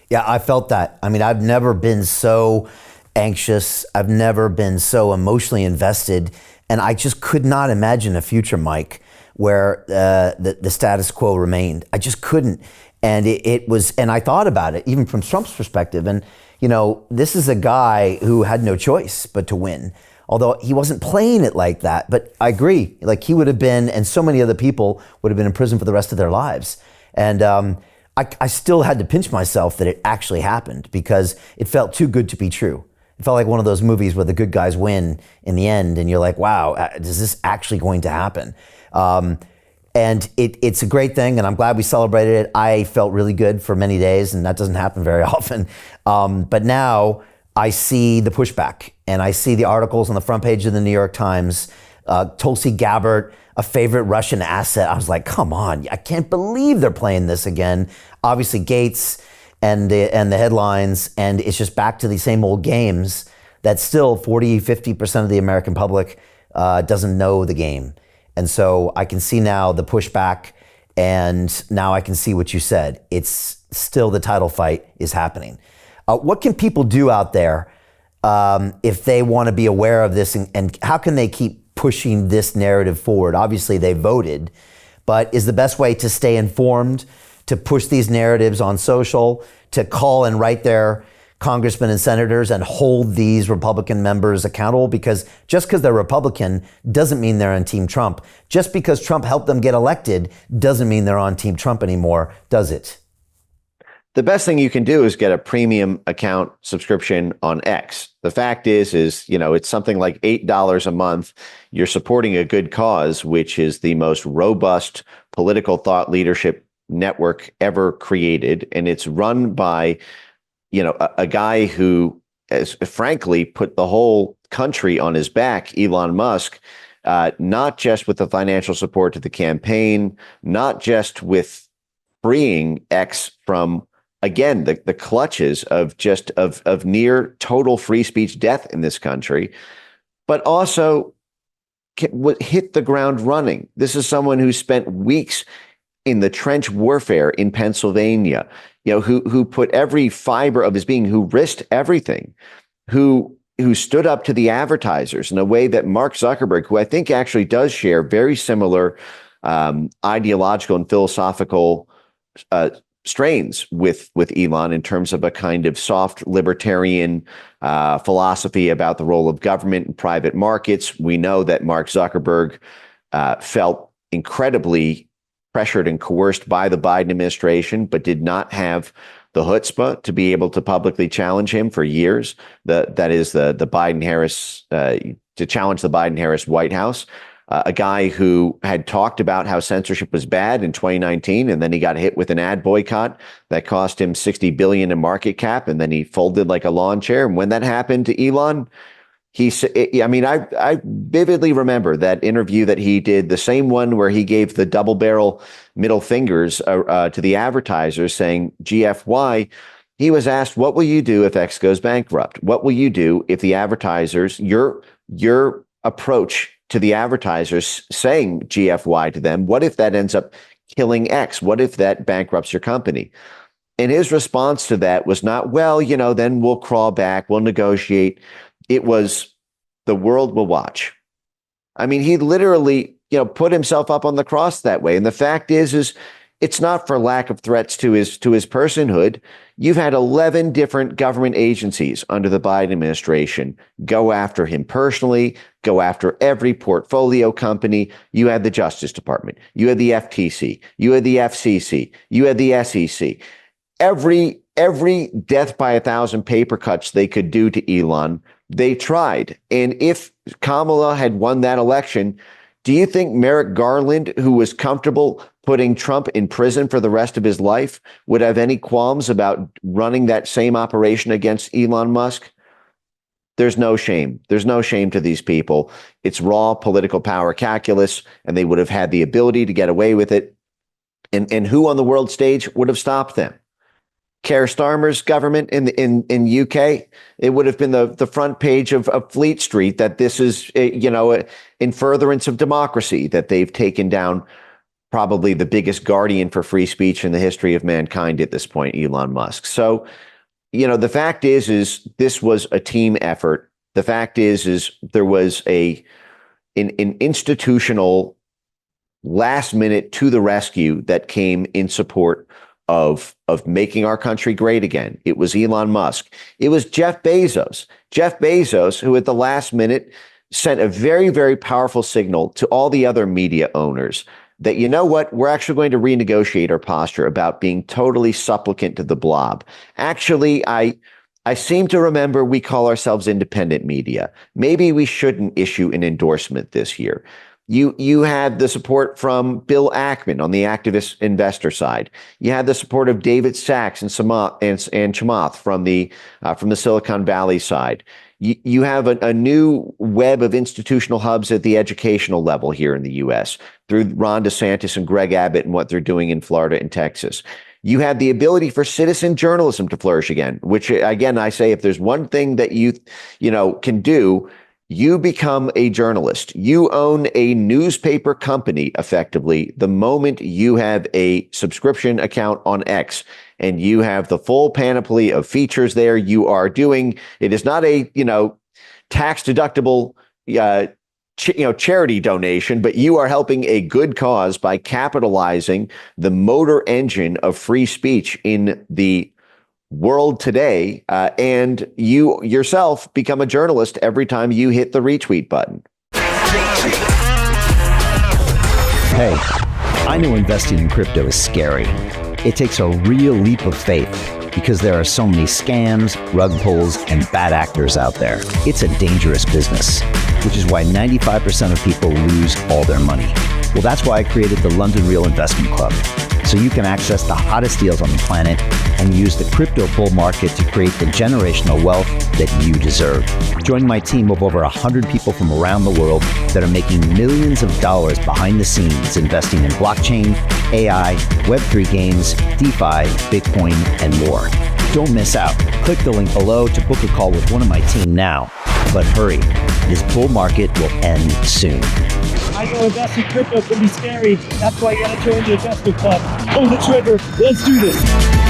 Yeah, I felt that. I mean, I've never been so anxious. I've never been so emotionally invested. And I just could not imagine a future, Mike, where the status quo remained. I just couldn't. And it was, and I thought about it, even from Trump's perspective. And, this is a guy who had no choice but to win. Although he wasn't playing it like that. But I agree, like he would have been, and so many other people would have been in prison for the rest of their lives. And I still had to pinch myself that it actually happened because it felt too good to be true. It felt like one of those movies where the good guys win in the end, and you're like, wow, is this actually going to happen? And it's a great thing, and I'm glad we celebrated it. I felt really good for many days, and that doesn't happen very often. But now I see the pushback, and I see the articles on the front page of the New York Times, Tulsi Gabbard, a favorite Russian asset. I was like, come on, I can't believe they're playing this again. Obviously Gates and the headlines, and it's just back to the same old games that still 40-50% of the American public doesn't know the game. And so I can see now the pushback, and now I can see what you said. It's still the title fight is happening. What can people do out there if they want to be aware of this, and how can they keep pushing this narrative forward? Obviously they voted, but is the best way to stay informed, to push these narratives on social, to call and write their congressmen and senators and hold these Republican members accountable? Because just because they're Republican doesn't mean they're on Team Trump. Just because Trump helped them get elected doesn't mean they're on Team Trump anymore, does it? The best thing you can do is get a premium account subscription on X. The fact is, it's something like $8 a month. You're supporting a good cause, which is the most robust political thought leadership network ever created. And it's run by, a guy who has frankly put the whole country on his back, Elon Musk, not just with the financial support to the campaign, not just with freeing X from, again, the clutches of near total free speech death in this country, but also hit the ground running. This is someone who spent weeks in the trench warfare in Pennsylvania, who put every fiber of his being, who risked everything, who stood up to the advertisers in a way that Mark Zuckerberg, who I think actually does share very similar ideological and philosophical strains with Elon in terms of a kind of soft libertarian philosophy about the role of government and private markets. We know that Mark Zuckerberg felt incredibly pressured and coerced by the Biden administration, but did not have the chutzpah to be able to publicly challenge him for years. That is the Biden-Harris, to challenge the Biden-Harris White House. A guy who had talked about how censorship was bad in 2019, and then he got hit with an ad boycott that cost him $60 billion in market cap, and then he folded like a lawn chair. And when that happened to Elon, I vividly remember that interview that he did, the same one where he gave the double barrel middle fingers to the advertisers saying GFY. He was asked, what will you do if X goes bankrupt? What will you do if the advertisers, your approach to the advertisers saying GFY to them, what if that ends up killing X? What if that bankrupts your company? And his response to that was not, well, then we'll crawl back, we'll negotiate. It was, the world will watch. I mean, he literally, put himself up on the cross that way. And the fact is it's not for lack of threats to his personhood. You've had 11 different government agencies under the Biden administration go after him personally, go after every portfolio company. You had the Justice Department, you had the FTC, you had the FCC, you had the SEC. Every death by 1,000 paper cuts they could do to Elon, they tried. And if Kamala had won that election, do you think Merrick Garland, who was comfortable putting Trump in prison for the rest of his life, would have any qualms about running that same operation against Elon Musk? There's no shame. There's no shame to these people. It's raw political power calculus, and they would have had the ability to get away with it. And who on the world stage would have stopped them? Keir Starmer's government in UK, it would have been the front page of Fleet Street that this is, in furtherance of democracy, that they've taken down probably the biggest guardian for free speech in the history of mankind at this point, Elon Musk. So, the fact is this was a team effort. The fact is there was an institutional last minute to the rescue that came in support of making our country great again. It was Elon Musk. It was Jeff Bezos. Jeff Bezos, who at the last minute sent a very, very powerful signal to all the other media owners that, you know what, we're actually going to renegotiate our posture about being totally supplicant to the blob. Actually, I seem to remember we call ourselves independent media. Maybe we shouldn't issue an endorsement this year. You had the support from Bill Ackman on the activist investor side. You had the support of David Sachs and Chamath from the Silicon Valley side. You have a new web of institutional hubs at the educational level here in the U.S. through Ron DeSantis and Greg Abbott and what they're doing in Florida and Texas. You had the ability for citizen journalism to flourish again, which, again, I say if there's one thing that you can do, you become a journalist. You own a newspaper company, effectively, the moment you have a subscription account on X and you have the full panoply of features there. You are doing, it is not a, tax deductible, charity donation, but you are helping a good cause by capitalizing the motor engine of free speech in the world today, and you yourself become a journalist every time you hit the retweet button. Hey, I know investing in crypto is scary. It takes a real leap of faith because there are so many scams, rug pulls, and bad actors out there. It's a dangerous business, which is why 95% of people lose all their money. Well, that's why I created the London Real Investment Club, so you can access the hottest deals on the planet and use the crypto bull market to create the generational wealth that you deserve. Join my team of over 100 people from around the world that are making millions of dollars behind the scenes investing in blockchain, AI, Web3 games, DeFi, Bitcoin, and more. Don't miss out. Click the link below to book a call with one of my team now. But hurry, this bull market will end soon. I know investing in crypto can be scary. That's why you gotta join the investment club. Pull the trigger. Let's do this.